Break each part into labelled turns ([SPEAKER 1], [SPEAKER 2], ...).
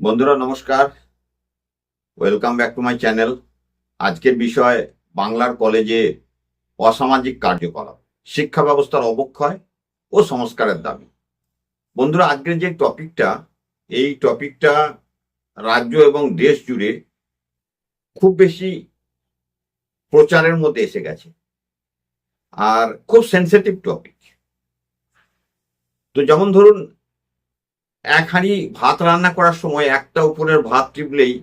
[SPEAKER 1] বন্ধুরা নমস্কার, welcome back to my channel. আজকের বিষয় বাংলার কলেজে অসামাজিক কার্যকলাপ, শিক্ষা ব্যবস্থার অবক্ষয় ও সংস্কারের দাবি। বন্ধুরা, আজকের যে টপিকটা, এই টপিকটা রাজ্য এবং দেশ জুড়ে খুব বেশি প্রচারের মধ্যে এসে গেছে আর খুব সেন্সিটিভ টপিক। তো যেমন ধরুন, এক হাঁড়ি ভাত রান্না করার সময় একটা উপরের ভাত টিপলেই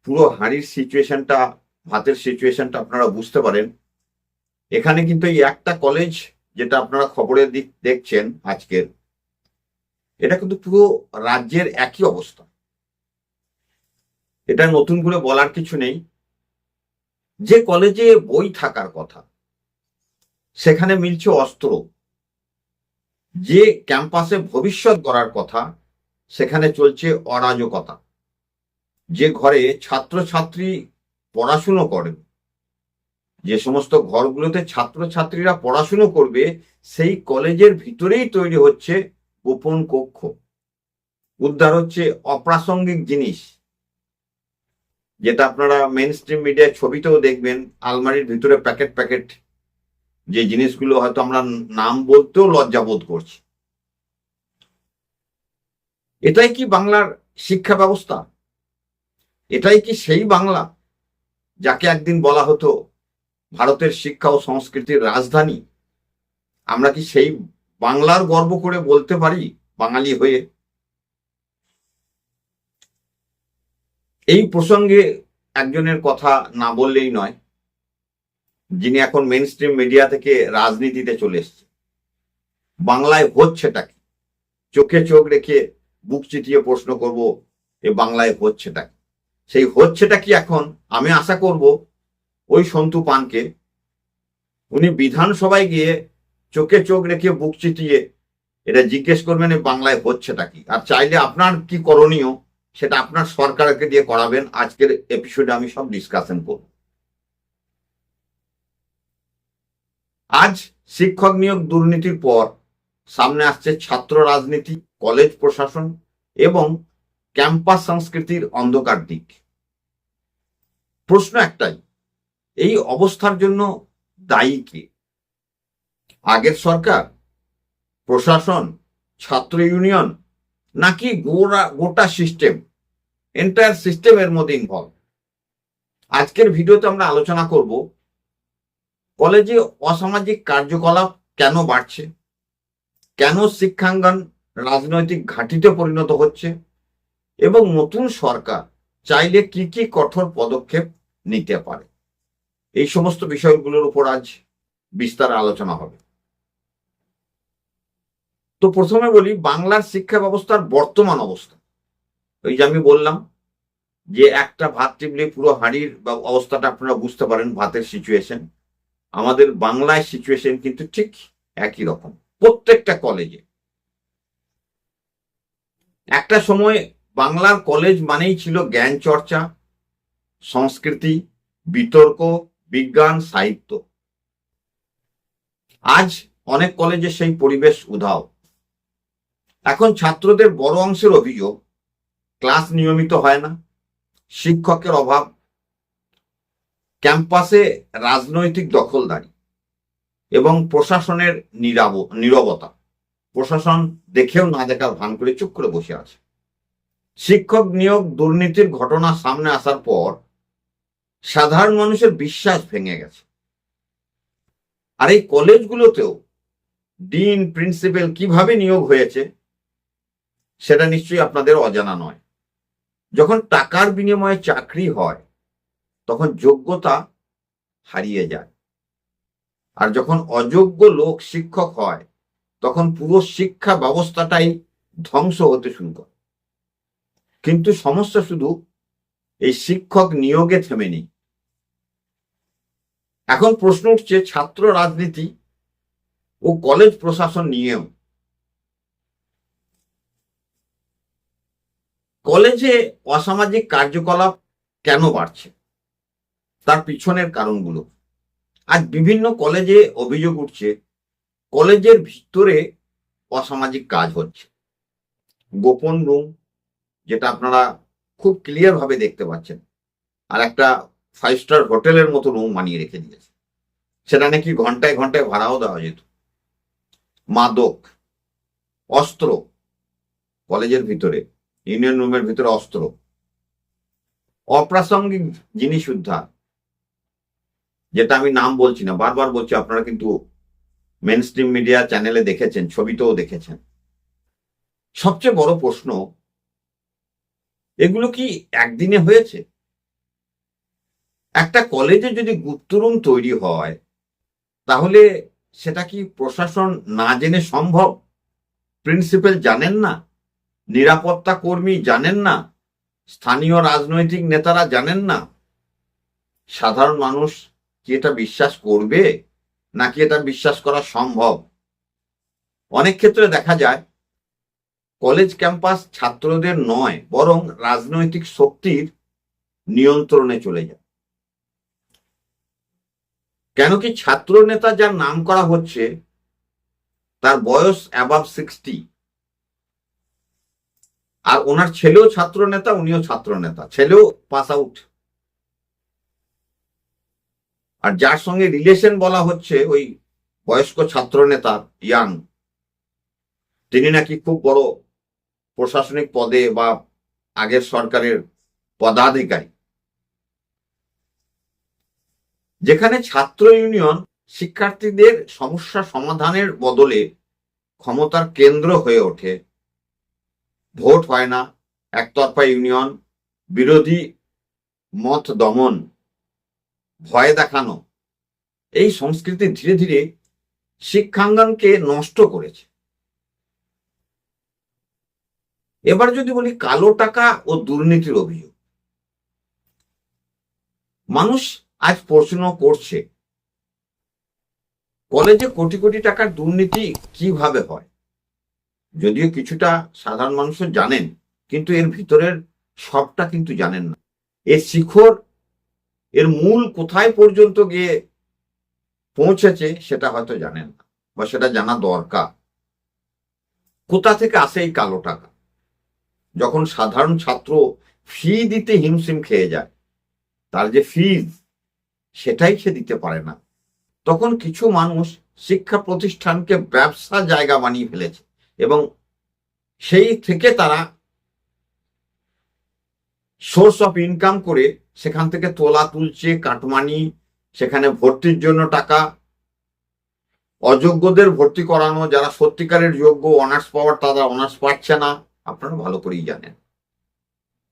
[SPEAKER 1] পুরো হাঁড়ির সিচুয়েশনটা, ভাতের সিচুয়েশনটা আপনারা বুঝতে পারেন। এখানে কিন্তু এই একটা কলেজ যেটা আপনারা খবরের দিক দেখছেন আজকের, এটা কিন্তু পুরো রাজ্যের একই অবস্থা। এটা নতুন করে বলার কিছু নেই। যে কলেজে বই থাকার কথা সেখানে মিলছে অস্ত্র, যে ক্যাম্পাসে ভবিষ্যৎ গড়ার কথা সেখানে চলছে অরাজকতা, যে ঘরে ছাত্রছাত্রী পড়াশুনো করেন, যে সমস্ত ঘরগুলোতে ছাত্রছাত্রীরা পড়াশুনো করবে সেই কলেজের ভিতরেই তৈরি হচ্ছে গোপন কক্ষ, উদ্ধার হচ্ছে অপ্রাসঙ্গিক জিনিস, যেটা আপনারা মেইন স্ট্রিম মিডিয়ায় ছবিতেও দেখবেন। আলমারির ভিতরে প্যাকেট প্যাকেট যে জিনিসগুলো হয়তো আমরা নাম বলতেও লজ্জা বোধ করছি। এটাই কি বাংলার শিক্ষা ব্যবস্থা? এটাই কি সেই বাংলা যাকে একদিন বলা হতো ভারতের শিক্ষা ও সংস্কৃতির রাজধানী? আমরা কি সেই বাংলার গর্ব করে বলতে পারি বাঙালি হয়ে? এই প্রসঙ্গে একজনের কথা না বললেই নয়, যিনি এখন মেইন স্ট্রিম মিডিয়া থেকে রাজনীতিতে চলে এসছে। বাংলায় হচ্ছেটা কি? চোখে চোখ রেখে বুক চিতিয়ে প্রশ্ন করব, এ বাংলায় হচ্ছেটা কি? সেই হচ্ছেটা কি এখন আমি আশা করব ওই সন্তু পানকে, উনি বিধানসভায় গিয়ে চোখে চোখ রেখে বুক চিতিয়ে এটা জিজ্ঞেস করবেন বাংলায় হচ্ছেটা কি। আর চাইলে আপনার কি করণীয় সেটা আপনার সরকারকে দিয়ে করাবেন। আজকের এপিসোডে আমি সব ডিসকাশন করব। আজ শিক্ষক নিয়োগ দুর্নীতির পর সামনে আসছে ছাত্র রাজনীতি, কলেজ প্রশাসন এবং ক্যাম্পাস সংস্কৃতির অন্ধকার দিক। প্রশ্ন একটাই, এই অবস্থার জন্য দায়ী কে? আগের সরকার, প্রশাসন, ছাত্র ইউনিয়ন, নাকি গোটা সিস্টেম, এন্টায়ার সিস্টেমের মধ্যে ইনভলভ? আজকের ভিডিওতে আমরা আলোচনা করব কলেজে অসামাজিক কার্যকলাপ কেন বাড়ছে, কেন শিক্ষাঙ্গন রাজনৈতিক ঘাঁটিতে পরিণত হচ্ছে এবং নতুন সরকার চাইলে কি কি কঠোর পদক্ষেপ নিতে পারে। এই সমস্ত বিষয়গুলোর উপর আজ বিস্তার আলোচনা হবে। তো প্রথমে বলি বাংলার শিক্ষা ব্যবস্থার বর্তমান অবস্থা। ওই যে আমি বললাম যে একটা ভাত টিপলে পুরো হাঁড়ির অবস্থাটা আপনারা বুঝতে পারেন, ভাতের সিচুয়েশন। আমাদের বাংলায় সিচুয়েশন কিন্তু ঠিক একই রকম প্রত্যেকটা কলেজে। একটা সময় বাংলার কলেজ মানেই ছিল জ্ঞান চর্চা, সংস্কৃতি, বিতর্ক, বিজ্ঞান, সাহিত্য। আজ অনেক কলেজে সেই পরিবেশ উধাও। এখন ছাত্রদের বড় অংশের অভিযোগ ক্লাস নিয়মিত হয় না, শিক্ষকের অভাব, ক্যাম্পাসে রাজনৈতিক দখলদারি এবং প্রশাসনের নীরবতা। প্রশাসন দেখেও না দেখার ভান করে চুপ করে বসে আছে। শিক্ষক নিয়োগ দুর্নীতির ঘটনা সামনে আসার পর সাধারণ মানুষের বিশ্বাস ভেঙে গেছে। আর এই কলেজগুলোতেও ডিন, প্রিন্সিপাল কিভাবে নিয়োগ হয়েছে সেটা নিশ্চয়ই আপনাদের অজানা নয়। যখন টাকার বিনিময়ে চাকরি হয় তখন যোগ্যতা হারিয়ে যায়, আর যখন অযোগ্য লোক শিক্ষক হয় তখন পুরো শিক্ষা ব্যবস্থাটাই ধ্বংস হতে শুরু করে। কিন্তু সমস্যা শুধু এই শিক্ষক নিয়োগে থেমে নেই। এখন প্রশ্ন উঠছে ছাত্র রাজনীতি ও কলেজ প্রশাসন নিয়েও। কলেজে অসামাজিক কার্যকলাপ কেন বাড়ছে তার পিছনের কারণগুলো। আজ বিভিন্ন কলেজে অভিযোগ উঠছে কলেজের ভিতরে অসামাজিক কাজ হচ্ছে। গোপন রুম, যেটা আপনারা খুব ক্লিয়ার ভাবে দেখতে পাচ্ছেন, আর একটা 5 স্টার হোটেলের মতো রুম বানিয়ে রেখে দিয়েছে। সেটা নাকি ঘন্টায় ঘন্টায় ভাড়াও দেওয়া যেত। মাদক, অস্ত্র, কলেজের ভিতরে ইউনিয়ন রুমের ভিতরে অস্ত্র, অপ্রাসঙ্গিক জিনিস উদ্ধার, যেটা আমি নাম বলছি না, বারবার বলছি, আপনারা কিন্তু মেন স্ট্রিম মিডিয়া চ্যানেলে দেখেছেন, ছবিতেও দেখেছেন। সবচেয়ে বড় প্রশ্ন, এগুলো কি একদিনে হয়েছে? একটা কলেজে যদি গুপ্তরুম তৈরি হয়, তাহলে সেটা কি প্রশাসন না জেনে সম্ভব? প্রিন্সিপাল জানেন না? নিরাপত্তা কর্মী জানেন না? স্থানীয় রাজনৈতিক নেতারা জানেন না? সাধারণ মানুষ কি এটা বিশ্বাস করবে, নাকি এটা বিশ্বাস করা সম্ভব? অনেক ক্ষেত্রে দেখা যায় কলেজ ক্যাম্পাস ছাত্রদের নয়, বরং রাজনৈতিক শক্তির নিয়ন্ত্রণে চলে যায়। কেন কি ছাত্র নেতা যার নাম করা হচ্ছে তার বয়স অ্যাবাভ 60, আর ওনার ছেলেও ছাত্র নেতা, উনিও ছাত্র নেতা, ছেলেও পাস আউট। আর যার সঙ্গে রিলেশন বলা হচ্ছে ওই বয়স্ক ছাত্র নেতা ইয়াং, তিনি নাকি খুব বড় প্রশাসনিক পদে বা আগের সরকারের পদাধিকারী। যেখানে ছাত্র ইউনিয়ন শিক্ষার্থীদের সমস্যা সমাধানের বদলে ক্ষমতার কেন্দ্র হয়ে ওঠে, ভোট হয় না, একতরফা ইউনিয়ন, বিরোধী মত দমন, ভয় দেখানো, এই সংস্কৃতি ধীরে ধীরে শিক্ষাঙ্গনকে নষ্ট করেছে। এবার যদি বলি কালো টাকা ও দুর্নীতির অভিযোগ, মানুষ আজ প্রশ্ন করছে কলেজে কোটি কোটি টাকার দুর্নীতি কিভাবে হয়। যদিও কিছুটা সাধারণ মানুষও জানেন, কিন্তু এর ভিতরের সবটা কিন্তু জানেন না। এর শিখর, এর মূল কোথায় পর্যন্ত গিয়ে পৌঁছেছে সেটা হয়তো জানেন না, বা সেটা জানা দরকার। কোথা থেকে আসে এই কালো টাকা? যখন সাধারণ ছাত্র ফি দিতে হিমশিম খেয়ে যায়, তার যে ফিজ সেটাই সে দিতে পারে না, তখন কিছু মানুষ শিক্ষা প্রতিষ্ঠানকে ব্যবসা জায়গা বানিয়ে ফেলেছে, এবং সেই থেকে তারা সোর্স অফ ইনকাম করে সেখান থেকে তোলা তুলছে, কাটমানি, সেখানে ভর্তির জন্য টাকা, অযোগ্যদের ভর্তি করানো, যারা সত্যিকারের যোগ্য অনার্স পাওয়ার তারা অনার্স পাচ্ছে না। আপনারা ভালো করেই জানেন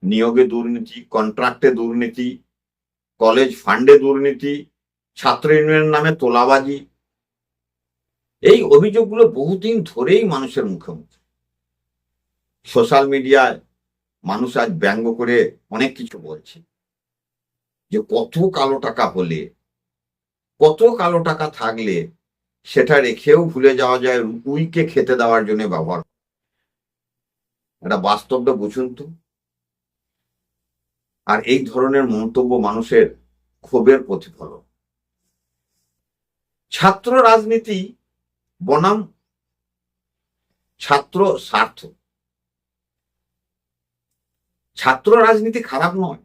[SPEAKER 1] নিয়োগে দুর্নীতি, কন্ট্রাক্টে দুর্নীতি, কলেজ ফান্ডে দুর্নীতি, ছাত্র ইউনিয়নের নামে তোলাবাজি। এই অভিযোগগুলো বহুদিন ধরেই মানুষের মুখে মুখে। সোশ্যাল মিডিয়ায় মানুষ আজ ব্যঙ্গ করে অনেক কিছু বলছে, যে কত কালো টাকা হলে, কত কালো টাকা থাকলে সেটা রেখেও ভুলে যাওয়া যায় রুইকে খেতে দেওয়ার জন্য ব্যবহার। এটা বাস্তবটা বুঝুন তো। আর এই ধরনের মন্তব্য মানুষের ক্ষোভের প্রতিফলন। ছাত্র রাজনীতি বনাম ছাত্র স্বার্থ। ছাত্র রাজনীতি খারাপ নয়,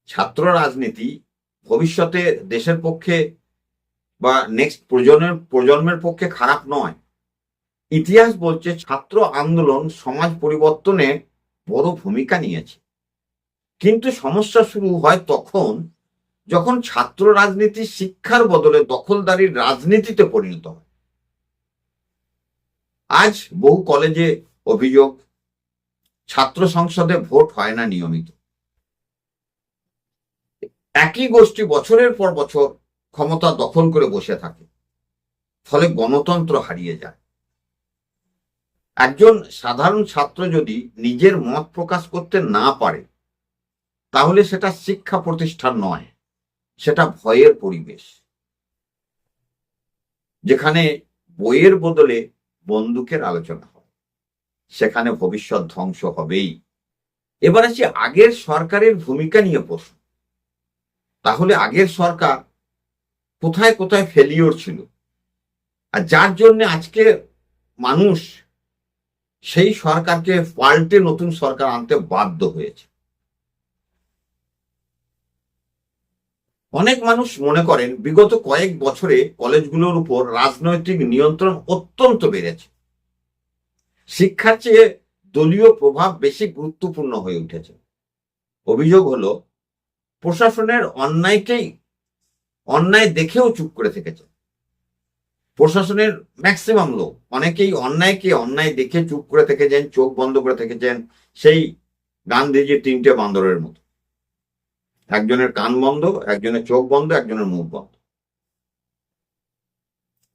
[SPEAKER 1] ছাত্র রাজনীতি ভবিষ্যতে দেশের পক্ষে বা নেক্সট প্রজন্মের পক্ষে খারাপ নয়। ইতিহাস বলছে ছাত্র আন্দোলন সমাজ পরিবর্তনে বড় ভূমিকা নিয়েছে। কিন্তু সমস্যা শুরু হয় তখন যখন ছাত্র রাজনীতি শিক্ষার বদলে দখলদারির রাজনীতিতে পরিণত হয়। আজ বহু কলেজে অভিযোগ, ছাত্র সংসদে ভোট হয় না নিয়মিত। একই গোষ্ঠী বছরের পর বছর ক্ষমতা দখল করে বসে থাকে, ফলে গণতন্ত্র হারিয়ে যায়। একজন সাধারণ ছাত্র যদি নিজের মত প্রকাশ করতে না পারে, তাহলে সেটা শিক্ষা প্রতিষ্ঠান নয়, সেটা ভয়ের পরিবেশ, যেখানে বইয়ের বদলে বন্দুকের আলোচনা হয়, সেখানে ভবিষ্যৎ ধ্বংস হবেই। এবার আসি আগের সরকারের ভূমিকা নিয়ে প্রশ্ন। তাহলে আগের সরকার কোথায় কোথায় ফেলিওর ছিল, আর যার জন্য আজকে মানুষ সেই সরকারকে পাল্টে নতুন সরকার আনতে বাধ্য হয়েছে। অনেক মানুষ মনে করেন বিগত কয়েক বছরে কলেজগুলোর উপর রাজনৈতিক নিয়ন্ত্রণ অত্যন্ত বেড়েছে। শিক্ষার চেয়ে দলীয় প্রভাব বেশি গুরুত্বপূর্ণ হয়ে উঠেছে। অভিযোগ হলো প্রশাসনের অন্যায় দেখেও চুপ করে থেকেছে। প্রশাসনের ম্যাক্সিমাম লোক, অনেকেই অন্যায় দেখে চুপ করে থেকেছেন, চোখ বন্ধ করে থেকেছেন, সেই গান্ধীজির 3টে বান্দরের মতো। একজনের কান বন্ধ, একজনের চোখ বন্ধ, একজনের মুখ বন্ধ।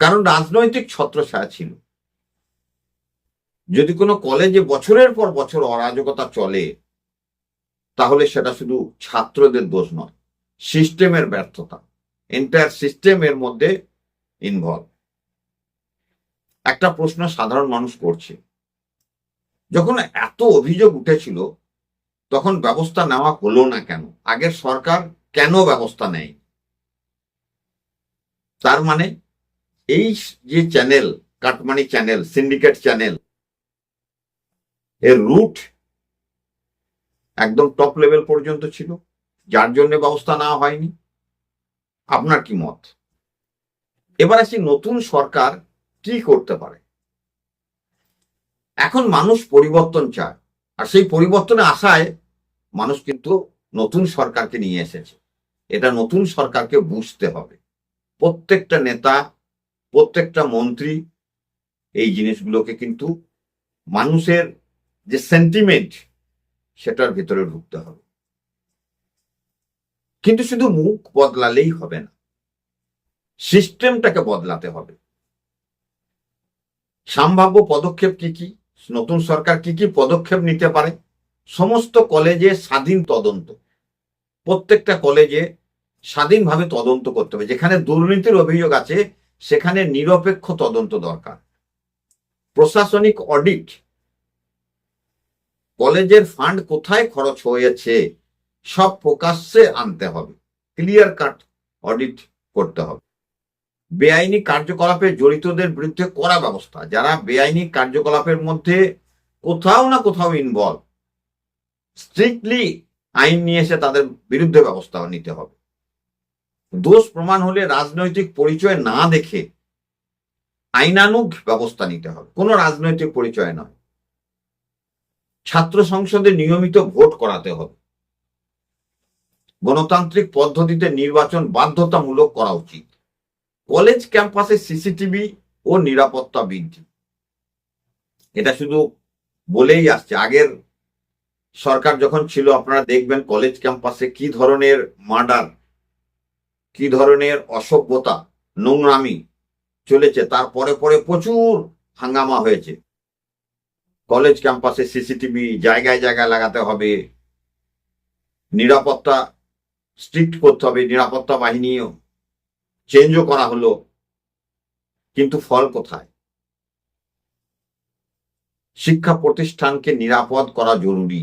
[SPEAKER 1] কারণ রাজনৈতিক ছত্রছায়া ছিল। যদি কোনো কলেজে বছরের পর বছর অরাজকতা চলে, তাহলে সেটা শুধু ছাত্রদের দোষ নয়, সিস্টেমের ব্যর্থতা। এন্টায়ার সিস্টেম এর মধ্যে ইনভলভ। একটা প্রশ্ন সাধারণ মানুষ করছে, যখন এত অভিযোগ উঠেছিল তখন ব্যবস্থা নেওয়া হলো না কেন? আগের সরকার কেন ব্যবস্থা নেয়? তার মানে এই যে channel, cut money channel, syndicate channel, এর রুট একদম টপ লেভেল পর্যন্ত ছিল, যার জন্য ব্যবস্থা নেওয়া হয়নি। আপনার কি মত? এবার আসি নতুন সরকার কি করতে পারে। এখন মানুষ পরিবর্তন চায়, আর সেই পরিবর্তনে আশায় মানুষ কিন্তু নতুন সরকারকে নিয়ে এসেছে। এটা নতুন সরকারকে বুঝতে হবে। প্রত্যেকটা নেতা, প্রত্যেকটা মন্ত্রী এই জিনিসগুলোকে কিন্তু মানুষের যে সেন্টিমেন্ট, সেটার ভিতরে ঢুকতে হবে। কিন্তু শুধু মুখ বদলালেই হবে না, সিস্টেমটাকে বদলাতে হবে। সম্ভাব্য পদক্ষেপ কি কি? নতুন সরকার কি কি পদক্ষেপ নিতে পারে? সমস্ত কলেজে স্বাধীন তদন্ত, প্রত্যেকটা কলেজে স্বাধীনভাবে তদন্ত করতে হবে। যেখানে দুর্নীতির অভিযোগ আছে সেখানে নিরপেক্ষ তদন্ত দরকার। প্রশাসনিক অডিট, কলেজের ফান্ড কোথায় খরচ হয়েছে সব প্রকাশ্যে আনতে হবে, ক্লিয়ার কাট অডিট করতে হবে। বেআইনি কার্যকলাপে জড়িতদের বিরুদ্ধে কড়া ব্যবস্থা। যারা বেআইনি কার্যকলাপের মধ্যে কোথাও না কোথাও ইনভলভ, স্ট্রিক্টলি আইন নিয়ে এসে তাদের বিরুদ্ধে ব্যবস্থা নিতে হবে। দোষ প্রমাণ হলে রাজনৈতিক পরিচয় না দেখে আইনানুগ ব্যবস্থা নিতে হবে, কোনো রাজনৈতিক পরিচয় নয়। ছাত্র সংসদে নিয়মিত ভোট করাতে হবে। গণতান্ত্রিক পদ্ধতিতে নির্বাচন বাধ্যতামূলক করা উচিত। কলেজ ক্যাম্পাসে সিসিটিভি ও নিরাপত্তা বৃদ্ধি, এটা শুধু বলেই আসছে। আগের সরকার যখন ছিল, আপনারা দেখবেন কলেজ ক্যাম্পাসে কি ধরনের মার্ডার, কি ধরনের অসভ্যতা, নোংরামি চলেছে। তারপরে পরে প্রচুর হাঙ্গামা হয়েছে। কলেজ ক্যাম্পাসে সিসিটিভি জায়গায় জায়গায় লাগাতে হবে, নিরাপত্তা স্ট্রিক্ট করতে হবে, নিরাপত্তা বাহিনীও চেঞ্জও করা হলো। কিন্তু ফল কোথায়? শিক্ষা প্রতিষ্ঠানকে নিরাপদ করা জরুরি,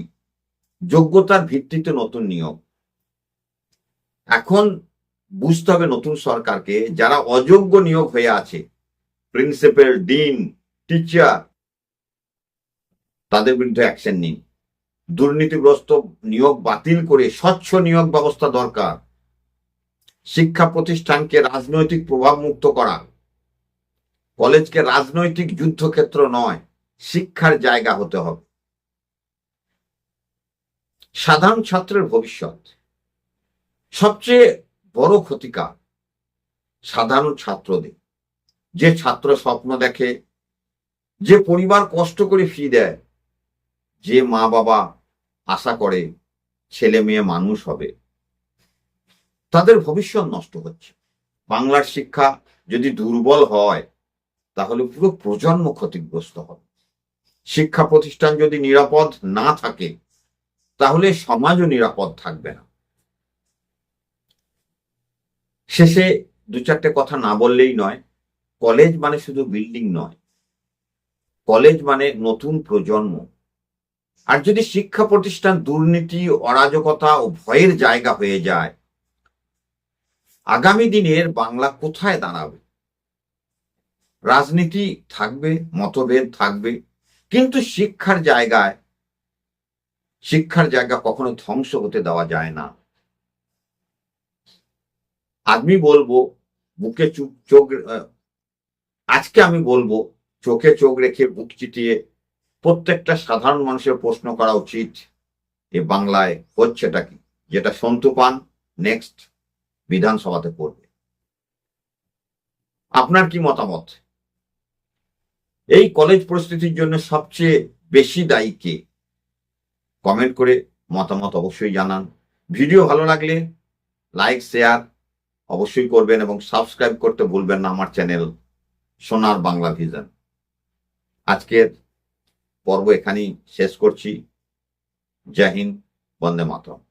[SPEAKER 1] যোগ্যতার ভিত্তিতে নতুন নিয়োগ। এখন বুঝতে হবে নতুন সরকারকে, যারা অযোগ্য নিয়োগ হয়ে আছে, প্রিন্সিপাল, ডিন, টিচার, তাদের বিরুদ্ধে অ্যাকশন নিন। দুর্নীতিগ্রস্ত নিয়োগ বাতিল করে স্বচ্ছ নিয়োগ ব্যবস্থা দরকার। শিক্ষা প্রতিষ্ঠানকে রাজনৈতিক প্রভাব মুক্ত করা। কলেজকে রাজনৈতিক যুদ্ধক্ষেত্র নয়, শিক্ষার জায়গা হতে হবে। সাধারণ ছাত্রের ভবিষ্যৎ সবচেয়ে বড় ক্ষতিকার সাধারণ ছাত্রদের। যে ছাত্র স্বপ্ন দেখে, যে পরিবার কষ্ট করে ফি দেয়, যে মা বাবা আশা করে ছেলে মেয়ে মানুষ হবে, তাদের ভবিষ্যৎ নষ্ট হচ্ছে। বাংলার শিক্ষা যদি দুর্বল হয় তাহলে পুরো প্রজন্ম ক্ষতিগ্রস্ত হবে। শিক্ষা প্রতিষ্ঠান যদি নিরাপদ না থাকে তাহলে সমাজও নিরাপদ থাকবে না। শেষে দু চারটে কথা না বললেই নয়, কলেজ মানে শুধু বিল্ডিং নয়, কলেজ মানে নতুন প্রজন্ম। আর যদি শিক্ষা প্রতিষ্ঠান দুর্নীতি, অরাজকতা ও ভয়ের জায়গা হয়ে যায়, আগামী দিনের বাংলা কোথায় দাঁড়াবে? রাজনীতি থাকবে, মতভেদ থাকবে, কিন্তু শিক্ষার জায়গা কখনো ধ্বংস হতে দেওয়া যায় না। আমি বলবো বুকে আজকে আমি বলবো চোখে চোখ রেখে বুক চিতিয়ে প্রত্যেকটা সাধারণ মানুষের প্রশ্ন করা উচিত, এ বাংলায় হচ্ছেটা কি, যেটা সন্তু পান নেক্সট বিধানসভাতে পড়বে। আপনার কি মতামত? এই কলেজ পরিস্থিতির জন্য সবচেয়ে বেশি দায়ী কে? কমেন্ট করে মতামত অবশ্যই জানান। ভিডিও ভালো লাগলে লাইক শেয়ার অবশ্যই করবেন এবং সাবস্ক্রাইব করতে ভুলবেন না আমার চ্যানেল সোনার বাংলা ভিশন। আজকের পর্ব এখানেই শেষ করছি। জয় হিন্দ, বন্দে মাতরম।